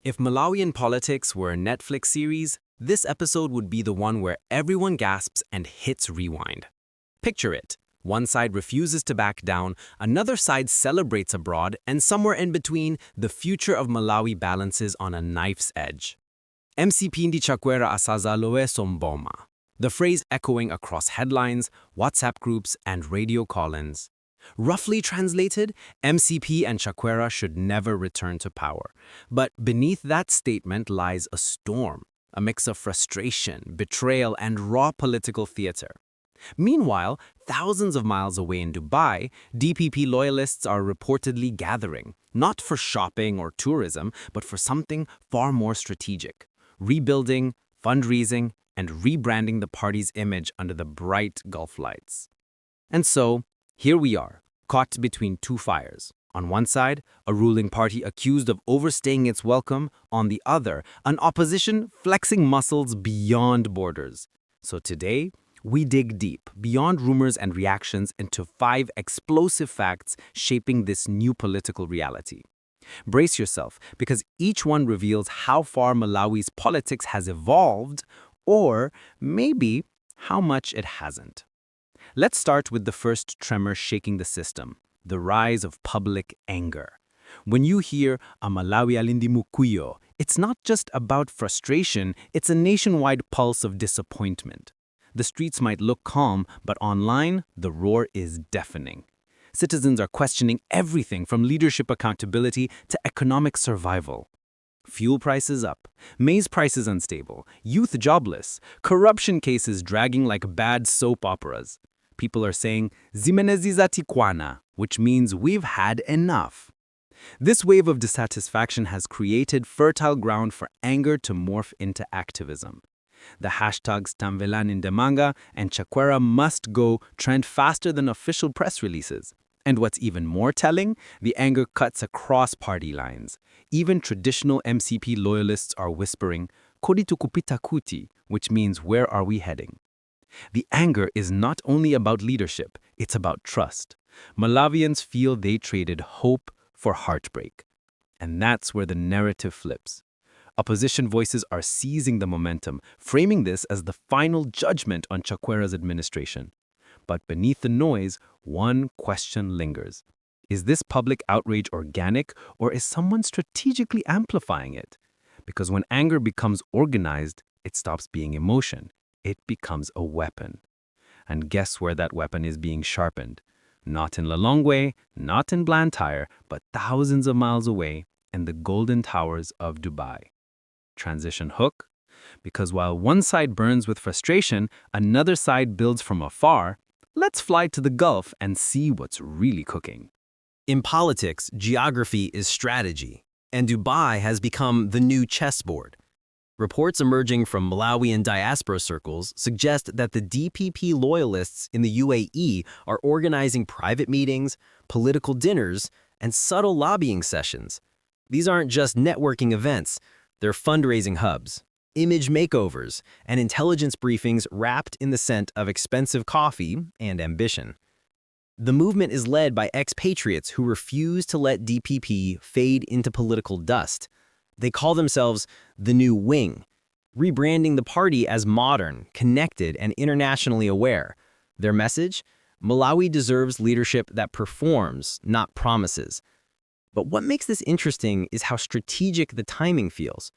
If Malawian politics were a Netflix series, this episode would be the one where everyone gasps and hits rewind. Picture it. One side refuses to back down, another side celebrates abroad, and somewhere in between, the future of Malawi balances on a knife's edge. MCP ndi Chakwera asazaloweso mboma. The phrase echoing across headlines, WhatsApp groups, and radio call-ins. Roughly translated, MCP and Chakwera should never return to power. But beneath that statement lies a storm, a mix of frustration, betrayal, and raw political theater. Meanwhile, thousands of miles away in Dubai, DPP loyalists are reportedly gathering, not for shopping or tourism, but for something far more strategic: rebuilding, fundraising, and rebranding the party's image under the bright Gulf lights. And so, here we are, caught between two fires. On one side, a ruling party accused of overstaying its welcome. On the other, an opposition flexing muscles beyond borders. So today, we dig deep, beyond rumors and reactions, into 5 explosive facts shaping this new political reality. Brace yourself, because each one reveals how far Malawi's politics has evolved, or maybe how much it hasn't. Let's start with the first tremor shaking the system: the rise of public anger. When you hear a Malawi alindi mukuyo, it's not just about frustration, it's a nationwide pulse of disappointment. The streets might look calm, but online, the roar is deafening. Citizens are questioning everything from leadership accountability to economic survival. Fuel prices up, maize prices unstable, youth jobless, corruption cases dragging like bad soap operas. People are saying, "Zimenezi zatikwana," which means we've had enough. This wave of dissatisfaction has created fertile ground for anger to morph into activism. The hashtags Tamvelanindemanga and Chakwera must go trend faster than official press releases. And what's even more telling, the anger cuts across party lines. Even traditional MCP loyalists are whispering, "Kodi tukupita kuti," which means where are we heading? The anger is not only about leadership, it's about trust. Malawians feel they traded hope for heartbreak. And that's where the narrative flips. Opposition voices are seizing the momentum, framing this as the final judgment on Chakwera's administration. But beneath the noise, one question lingers. Is this public outrage organic, or is someone strategically amplifying it? Because when anger becomes organized, it stops being emotion. It becomes a weapon. And guess where that weapon is being sharpened? Not in Lilongwe, not in Blantyre, but thousands of miles away in the golden towers of Dubai. Transition hook? Because while one side burns with frustration, another side builds from afar. Let's fly to the Gulf and see what's really cooking. In politics, geography is strategy, and Dubai has become the new chessboard. Reports emerging from Malawian diaspora circles suggest that the DPP loyalists in the UAE are organizing private meetings, political dinners, and subtle lobbying sessions. These aren't just networking events, they're fundraising hubs, image makeovers, and intelligence briefings wrapped in the scent of expensive coffee and ambition. The movement is led by expatriates who refuse to let DPP fade into political dust. They call themselves the New Wing, rebranding the party as modern, connected, and internationally aware. Their message? Malawi deserves leadership that performs, not promises. But what makes this interesting is how strategic the timing feels.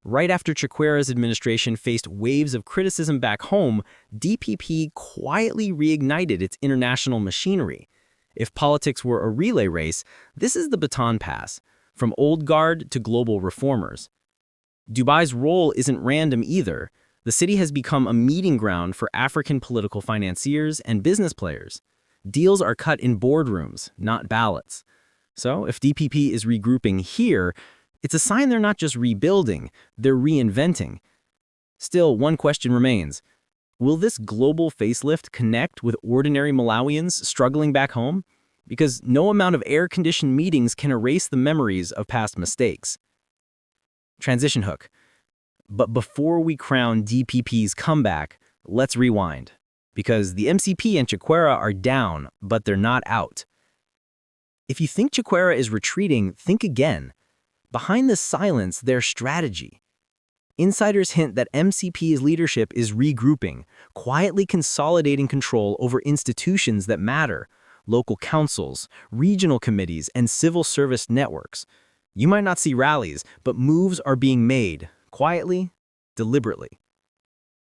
Right after Chakwera's administration faced waves of criticism back home, DPP quietly reignited its international machinery. If politics were a relay race, this is the baton pass, from old guard to global reformers. Dubai's role isn't random either. The city has become a meeting ground for African political financiers and business players. Deals are cut in boardrooms, not ballots. So if DPP is regrouping here, it's a sign they're not just rebuilding, they're reinventing. Still, one question remains. Will this global facelift connect with ordinary Malawians struggling back home? Because no amount of air-conditioned meetings can erase the memories of past mistakes. Transition hook. But before we crown DPP's comeback, let's rewind. Because the MCP and Chakwera are down, but they're not out. If you think Chakwera is retreating, think again. Behind this silence, there's strategy. Insiders hint that MCP's leadership is regrouping, quietly consolidating control over institutions that matter, local councils, regional committees, and civil service networks. You might not see rallies, but moves are being made, quietly, deliberately.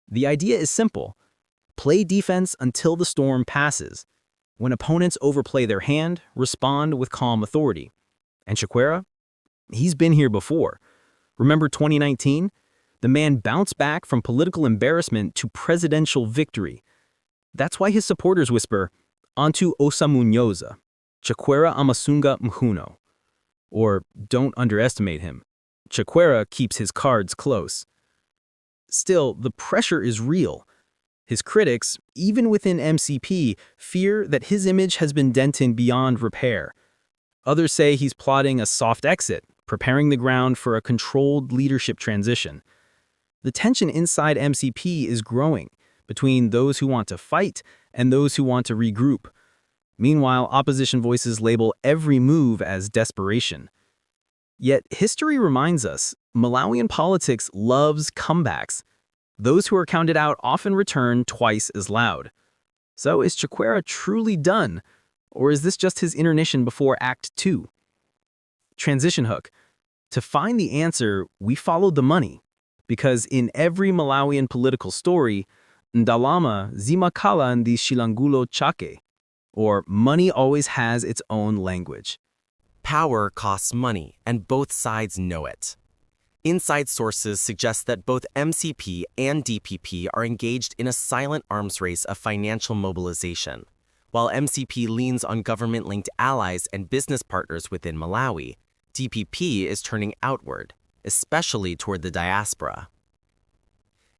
The idea is simple. Play defense until the storm passes. When opponents overplay their hand, respond with calm authority. And Chakwera? He's been here before. Remember 2019? The man bounced back from political embarrassment to presidential victory. That's why his supporters whisper, "Antu osamunyoza, Chakwera amasunga mhuno." Or, don't underestimate him. Chakwera keeps his cards close. Still, the pressure is real. His critics, even within MCP, fear that his image has been dented beyond repair. Others say he's plotting a soft exit, preparing the ground for a controlled leadership transition. The tension inside MCP is growing between those who want to fight and those who want to regroup. Meanwhile, opposition voices label every move as desperation. Yet history reminds us, Malawian politics loves comebacks. Those who are counted out often return twice as loud. So is Chakwera truly done? Or is this just his intermission before Act 2? Transition hook. To find the answer, we followed the money. Because in every Malawian political story, ndalama zimakala ndi shilangulo chake, or money always has its own language. Power costs money, and both sides know it. Inside sources suggest that both MCP and DPP are engaged in a silent arms race of financial mobilization. While MCP leans on government-linked allies and business partners within Malawi, DPP is turning outward, especially toward the diaspora.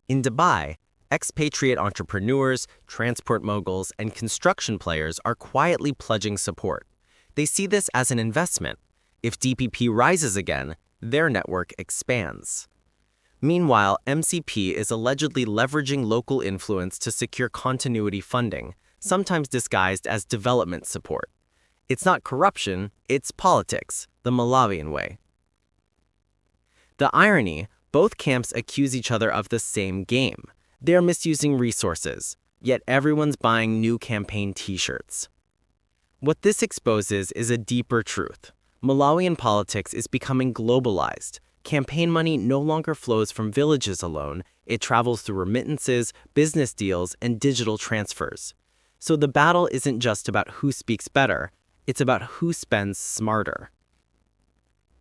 In Dubai, expatriate entrepreneurs, transport moguls, and construction players are quietly pledging support. They see this as an investment. If DPP rises again, their network expands. Meanwhile, MCP is allegedly leveraging local influence to secure continuity funding, sometimes disguised as development support. It's not corruption, it's politics, the Malawian way. The irony, both camps accuse each other of the same game. They're misusing resources, yet everyone's buying new campaign t-shirts. What this exposes is a deeper truth. Malawian politics is becoming globalized. Campaign money no longer flows from villages alone, it travels through remittances, business deals, and digital transfers. So the battle isn't just about who speaks better, it's about who spends smarter.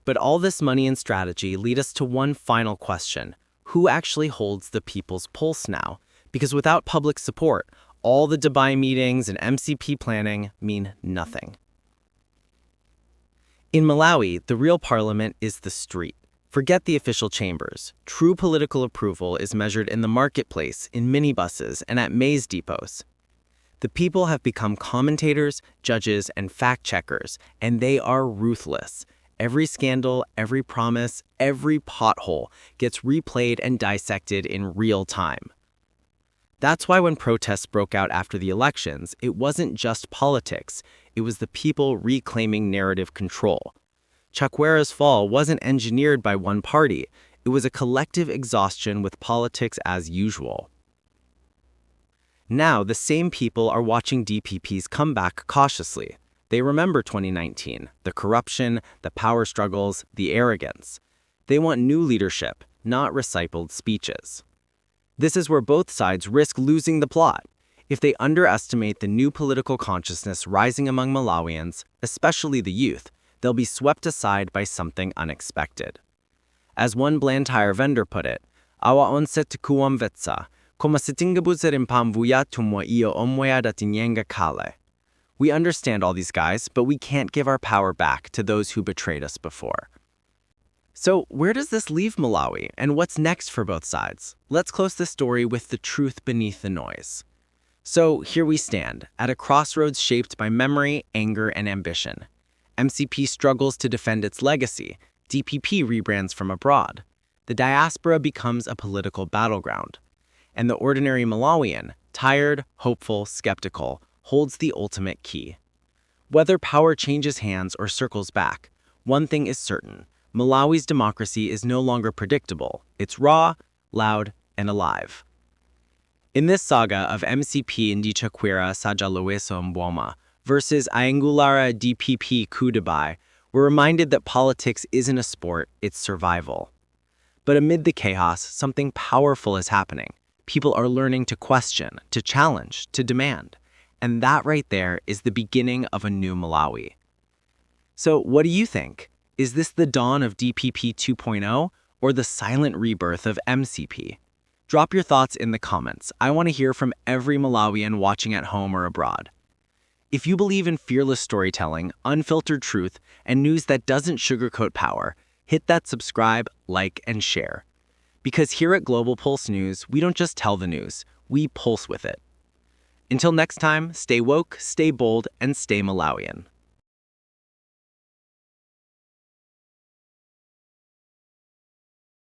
But all this money and strategy lead us to one final question. Who actually holds the people's pulse now? Because without public support, all the Dubai meetings and MCP planning mean nothing. In Malawi, the real parliament is the street. Forget the official chambers. True political approval is measured in the marketplace, in minibuses, and at maize depots. The people have become commentators, judges, and fact-checkers, and they are ruthless. Every scandal, every promise, every pothole gets replayed and dissected in real time. That's why when protests broke out after the elections, it wasn't just politics, it was the people reclaiming narrative control. Chakwera's fall wasn't engineered by one party, it was a collective exhaustion with politics as usual. Now, the same people are watching DPP's comeback cautiously. They remember 2019, the corruption, the power struggles, the arrogance. They want new leadership, not recycled speeches. This is where both sides risk losing the plot. If they underestimate the new political consciousness rising among Malawians, especially the youth, they'll be swept aside by something unexpected. As one Blantyre vendor put it, "Awa onse tikuam vetsa, koma sitingabuzer impamvuya tumwa iyo omwea datinyenga kale." We understand all these guys, but we can't give our power back to those who betrayed us before. So where does this leave Malawi, and what's next for both sides? Let's close this story with the truth beneath the noise. So here we stand, at a crossroads shaped by memory, anger, and ambition. MCP struggles to defend its legacy, DPP rebrands from abroad. The diaspora becomes a political battleground. And the ordinary Malawian, tired, hopeful, skeptical, holds the ultimate key. Whether power changes hands or circles back, one thing is certain: Malawi's democracy is no longer predictable. It's raw, loud, and alive. In this saga of MCP and Chakwera asazaloweso mboma versus Aingulara DPP Kudabai, we're reminded that politics isn't a sport, it's survival. But amid the chaos, something powerful is happening. People are learning to question, to challenge, to demand. And that right there is the beginning of a new Malawi. So what do you think? Is this the dawn of DPP 2.0 or the silent rebirth of MCP? Drop your thoughts in the comments. I want to hear from every Malawian watching at home or abroad. If you believe in fearless storytelling, unfiltered truth, and news that doesn't sugarcoat power, hit that subscribe, like, and share. Because here at Global Pulse News, we don't just tell the news, we pulse with it. Until next time, stay woke, stay bold, and stay Malawian.